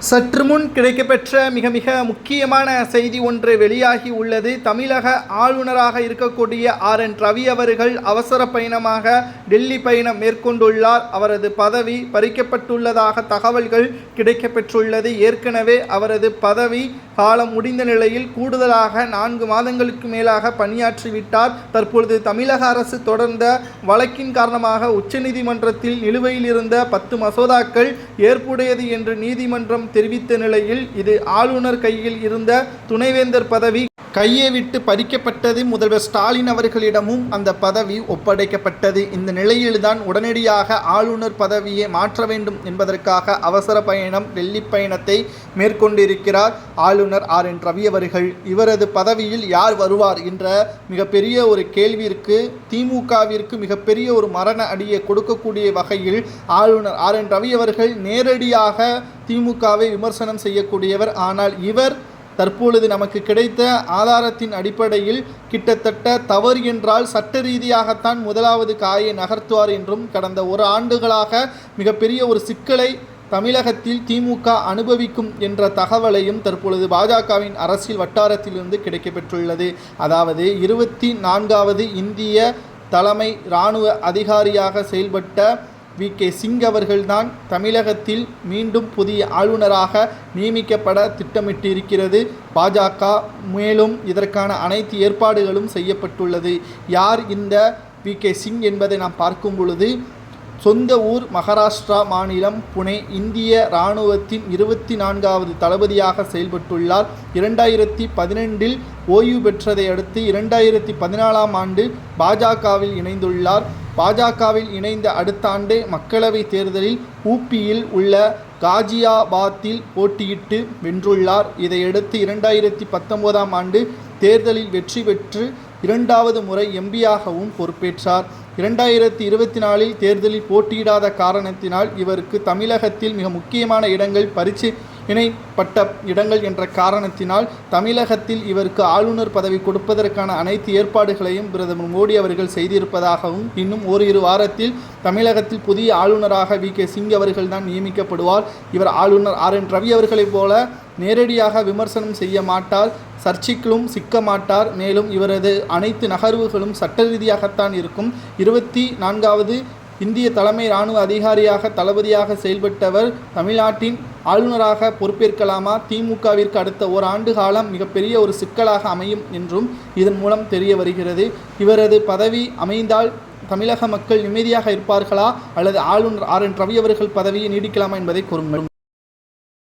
சற்று முன் கிடைக்கப்பெற்ற மிக மிக முக்கியமான செய்தி ஒன்று வெளியாகி உள்ளது. தமிழக ஆளுநராக இருக்கக்கூடிய RN ரவி அவர்கள் அவசர பயணமாக டெல்லி பயணம் மேற்கொண்டுள்ளார். அவரது பதவி பறிக்கப்பட்டுள்ளதாக தகவல்கள் கிடைக்கப்பெற்றுள்ளது. ஏற்கனவே அவரது பதவி காலம் முடிந்த நிலையில் கூடுதலாக 4 மாதங்களுக்கு மேலாக பணியாற்றிவிட்டார். தற்பொழுது தமிழக அரசு தொடர்ந்த வழக்கின் காரணமாக உச்சநீதிமன்றத்தில் நிலுவையில் இருந்த 10 மசோதாக்கள் ஏற்புடையது என்று நீதிமன்றம் தெரிவித்த நிலையில் இது ஆளுநர் கையில் இருந்த துணைவேந்தர் பதவி கையை விட்டு பறிக்கப்பட்டது. முதல்வர் ஸ்டாலின் அவர்களிடமும் அந்த பதவி ஒப்படைக்கப்பட்டது. இந்த நிலையில்தான் உடனடியாக ஆளுநர் பதவியை மாற்ற வேண்டும் என்பதற்காக அவசர பயணம் டெல்லி பயணத்தை மேற்கொண்டிருக்கிறார் ஆளுநர் RN ரவி அவர்கள். இவரது பதவியில் யார் வருவார் என்ற மிகப்பெரிய ஒரு கேள்விற்கு திமுகவிற்கு மிகப்பெரிய ஒரு மரண அடியை கொடுக்கக்கூடிய வகையில் ஆளுநர் RN ரவி அவர்கள் நேரடியாக திமுகவை விமர்சனம் செய்யக்கூடியவர். ஆனால் இவர் தற்பொழுது நமக்கு கிடைத்த ஆதாரத்தின் அடிப்படையில் கிட்டத்தட்ட தவறு என்றால் சட்ட ரீதியாகத்தான் முதலாவது காயை நகர்த்துவார் என்றும் கடந்த ஒரு ஆண்டுகளாக மிகப்பெரிய ஒரு சிக்கலை தமிழகத்தில் திமுக அனுபவிக்கும் என்ற தகவலையும் தற்பொழுது பாஜகவின் அரசியல் வட்டாரத்திலிருந்து கிடைக்கப்பெற்றுள்ளது. அதாவது 24வது இந்திய தலைமை இராணுவ அதிகாரியாக செயல்பட்ட VK சிங் அவர்கள்தான் தமிழகத்தில் மீண்டும் புதிய ஆளுநராக நியமிக்கப்பட திட்டமிட்டிருக்கிறது பாஜக. மேலும் இதற்கான அனைத்து ஏற்பாடுகளும் செய்யப்பட்டுள்ளது. யார் இந்த VK சிங் என்பதை நாம் பார்க்கும் பொழுது சொந்த ஊர் மகாராஷ்டிரா மாநிலம் புனே, இந்திய இராணுவத்தின் 24வது தளபதியாக செயல்பட்டுள்ளார். 2012 ஓய்வு பெற்றதை அடுத்து 2014ஆம் ஆண்டு பாஜகவில் இணைந்துள்ளார். பாஜகவில் இணைந்த அடுத்த ஆண்டு மக்களவைத் தேர்தலில் ஊபியில் உள்ள காஜியாபாத்தில் போட்டியிட்டு வென்றுள்ளார். இதையடுத்து 2019ஆம் ஆண்டு தேர்தலில் வெற்றி பெற்று 2வது முறை MPயாகவும் பொறுப்பேற்றார். 2024இல் தேர்தலில் போட்டியிடாத காரணத்தினால் இவருக்கு தமிழகத்தில் மிக முக்கியமான இடங்கள் இணைப்பட்ட இடங்கள் என்ற காரணத்தினால் தமிழகத்தில் இவருக்கு ஆளுநர் பதவி கொடுப்பதற்கான அனைத்து ஏற்பாடுகளையும் பிரதமர் மோடி அவர்கள் செய்திருப்பதாகவும் இன்னும் ஓரிரு வாரத்தில் தமிழகத்தில் புதிய ஆளுநராக VK சிங் அவர்கள் தான் நியமிக்கப்படுவார். இவர் ஆளுநர் RN ரவி அவர்களைப் போல நேரடியாக விமர்சனம் செய்ய மாட்டார், சர்ச்சைகளும் சிக்க மாட்டார். மேலும் இவரது அனைத்து நகர்வுகளும் சட்ட ரீதியாகத்தான் இருக்கும். 24வது இந்திய தலைமை இராணுவ அதிகாரியாக தளபதியாக செயல்பட்டவர் தமிழ்நாட்டின் ஆளுநராக பொறுப்பேற்கலாமா? திமுகவிற்கு அடுத்த ஓராண்டு காலம் மிகப்பெரிய ஒரு சிக்கலாக அமையும் என்றும் இதன் மூலம் தெரிய வருகிறது. இவரது பதவி அமைந்தால் தமிழக மக்கள் நிம்மதியாக இருப்பார்களா அல்லது ஆளுநர் RN ரவி அவர்கள் பதவியை நீடிக்கலாமா என்பதை கூறுங்கள்.